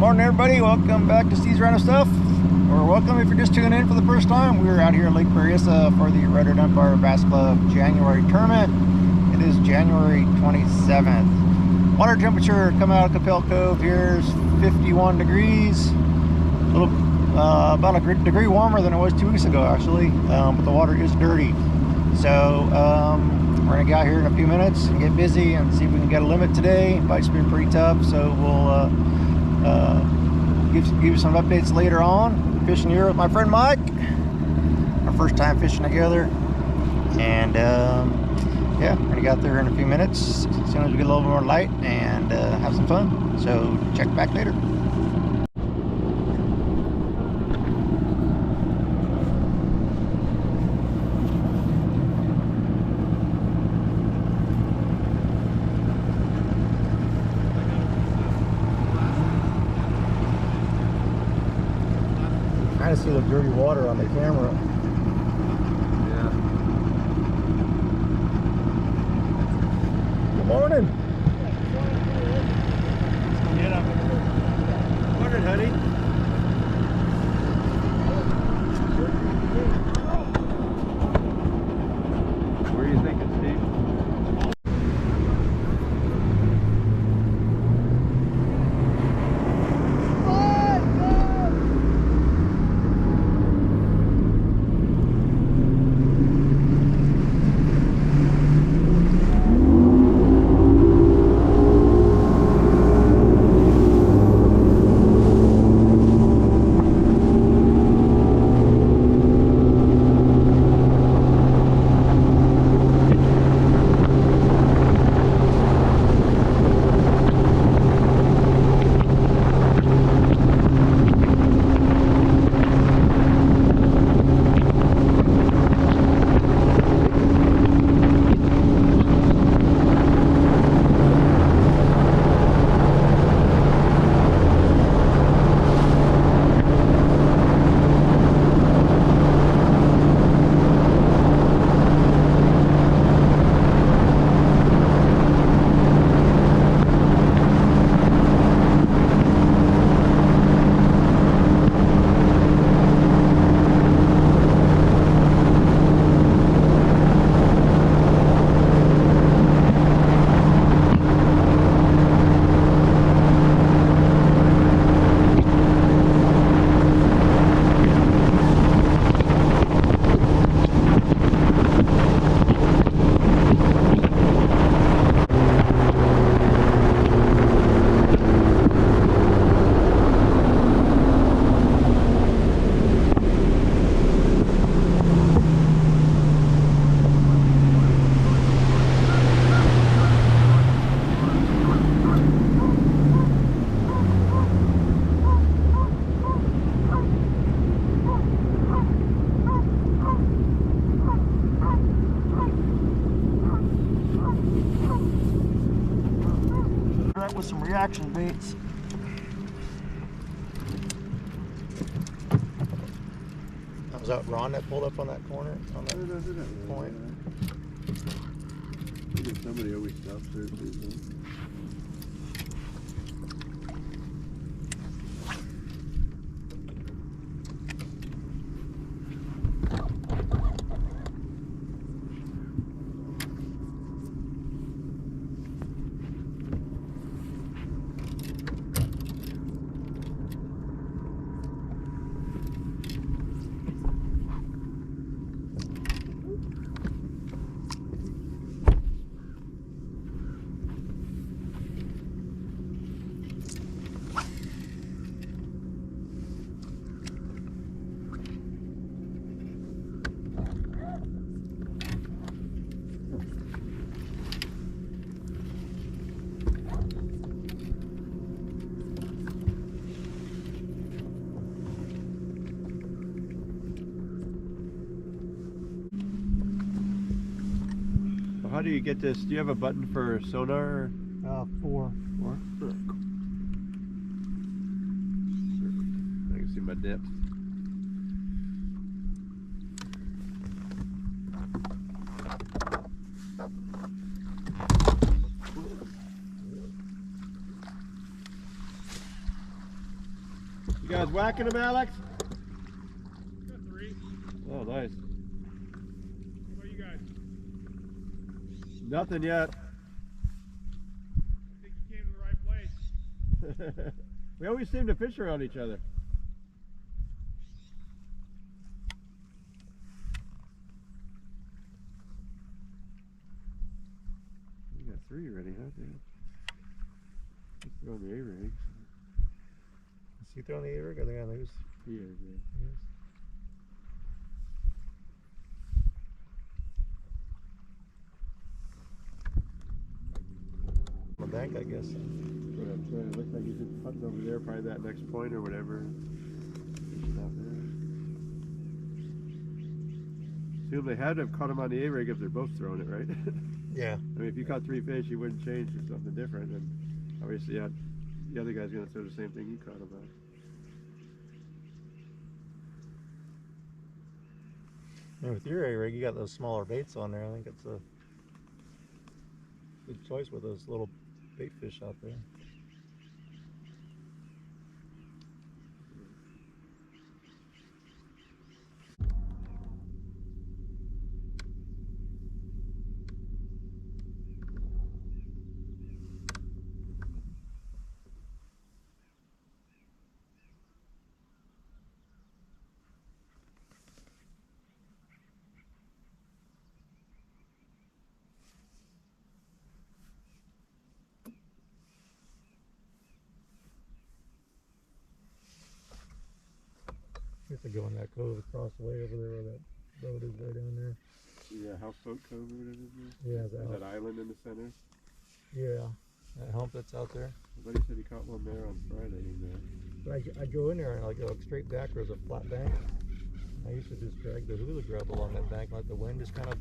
Morning everybody, welcome back to Steve's Random Stuff, or welcome if you're just tuning in for the first time. We're out here at Lake Berryessa for the Redwood Empire Bass Club January tournament. It is January 27th. Water temperature coming out of Capell Cove here is 51 degrees. A little, about a degree warmer than it was 2 weeks ago actually, but the water is dirty. So we're gonna get out here in a few minutes and get busy and see if we can get a limit today. Bite's been pretty tough, so we'll give you some updates later on. Fishing here with my friend Mike. Our first time fishing together. And yeah, we're gonna get out there in a few minutes as soon as we get a little more light and have some fun. So check back later. I see the dirty water on the camera. Yeah. Good morning. Get up. Morning, honey. What are you thinking, Steve? With some reaction baits. Was that Ron that pulled up on that corner? On that point? I think somebody always stops there too. How do you get this? Do you have a button for soda? Or? 4. 4? Sure. I can see my depth. You guys whacking them, Alex? Got 3. Oh, nice. What about you guys? Nothing yet. I think you came to the right place. We always seem to fish around each other. You got 3 already, huh, dude? Let's throw on the A-rig. Is he throwing the A-rig? I think I lose. Yeah, yeah. On the bank, I guess. That's what I'm saying. It looks like he's just putting over there, probably that next point or whatever. Fishing out there. Assume they had to have caught him on the A-rig if they're both throwing it, right? Yeah. I mean, if you caught 3 fish, you wouldn't change to something different. And obviously, yeah, the other guy's going to throw the same thing you caught him on. And with your A-rig, you got those smaller baits on there. I think it's a good choice with those little bait fish out there. You have to go in that cove across the way over there where that boat is right down there. Yeah, Houseboat Cove or whatever it is. Yeah, There's that island in the center. Yeah, that hump that's out there. Somebody said he caught one there on Friday. But I go in there and I go straight back. There's a flat bank. I used to just drag the hula grub along that bank, let the wind just kind of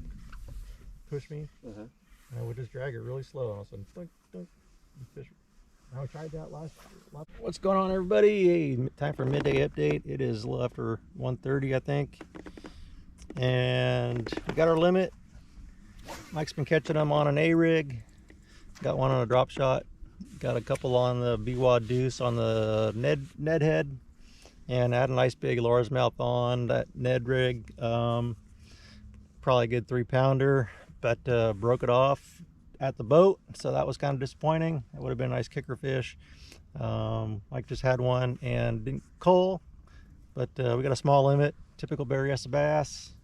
push me. And I would just drag it really slow, and all of a sudden, dunk, dunk, and fish. I tried that last. What's going on, everybody? Hey, time for midday update. It is a little after 1:30, I think, and we got our limit. Mike's been catching them on an A-rig. Got one on a drop shot. Got a couple on the B-Wad Deuce on the Ned head, and I had a nice big largemouth on that Ned rig. Probably a good 3-pounder, but broke it off at the boat, so that was kind of disappointing. It would have been a nice kicker fish. Mike just had one and didn't cull, but we got a small limit, typical Berryessa bass.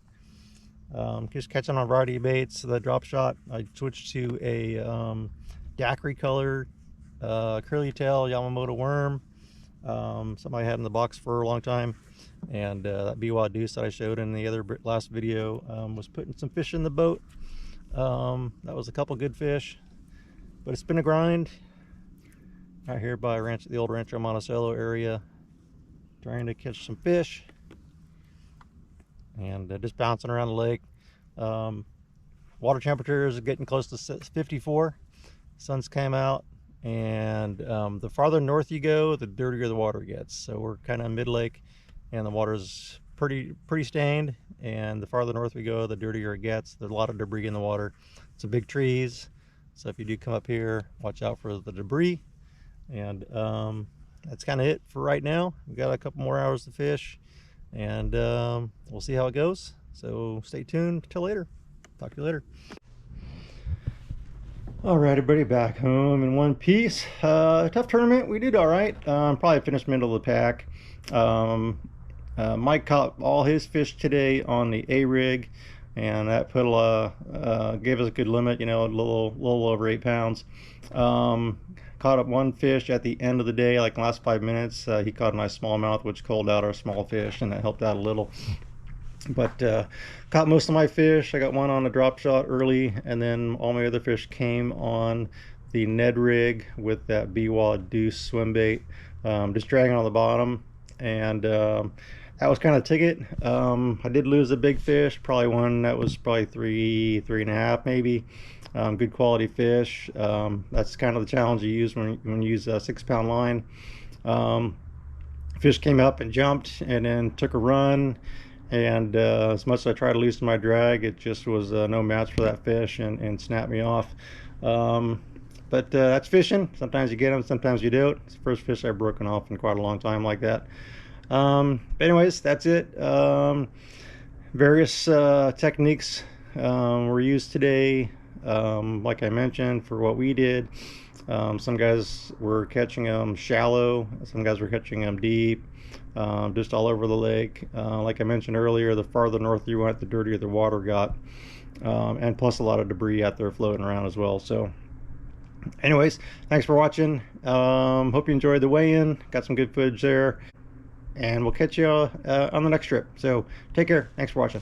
Just catching on a variety of baits. The drop shot, I switched to a daiquiri color curly tail Yamamoto worm, something I had in the box for a long time, and that B-Wad Deuce that I showed in the other last video was putting some fish in the boat. That was a couple good fish, but it's been a grind out here by the old Rancho Monticello area, trying to catch some fish and just bouncing around the lake. Water temperature is getting close to 54. Sun's came out, and the farther north you go, the dirtier the water gets. So we're kind of mid-lake, and the water's pretty stained, and the farther north we go, the dirtier it gets. There's a lot of debris in the water, some big trees, so if you do come up here, watch out for the debris. And that's kind of it for right now. We've got a couple more hours to fish, and we'll see how it goes, so stay tuned till later. Talk to you later. All right, everybody, back home in one piece. Tough tournament. We did all right. Probably finished middle of the pack. Mike caught all his fish today on the A-rig, and that put gave us a good limit, you know, a little over 8 pounds. Caught up one fish at the end of the day, like the last 5 minutes. He caught a nice smallmouth, which culled out our small fish, and that helped out a little. But caught most of my fish. I got one on a drop shot early, and then all my other fish came on the Ned rig with that B-Wad Deuce swim bait, just dragging on the bottom, and that was kind of ticket. I did lose a big fish, probably one that was probably 3.5 maybe. Good quality fish. That's kind of the challenge you use when you use a 6-pound line. Fish came up and jumped and then took a run, and as much as I tried to loosen my drag, it just was no match for that fish and snapped me off. But that's fishing. Sometimes you get them, sometimes you don't. It's the first fish I've broken off in quite a long time like that. But anyways, that's it. Various techniques were used today. Like I mentioned, for what we did, some guys were catching them shallow, some guys were catching them deep, just all over the lake. Like I mentioned earlier, the farther north you went, the dirtier the water got, and plus a lot of debris out there floating around as well. So anyways, thanks for watching. Hope you enjoyed the weigh-in. Got some good footage there, and we'll catch you on the next trip. So take care. Thanks for watching.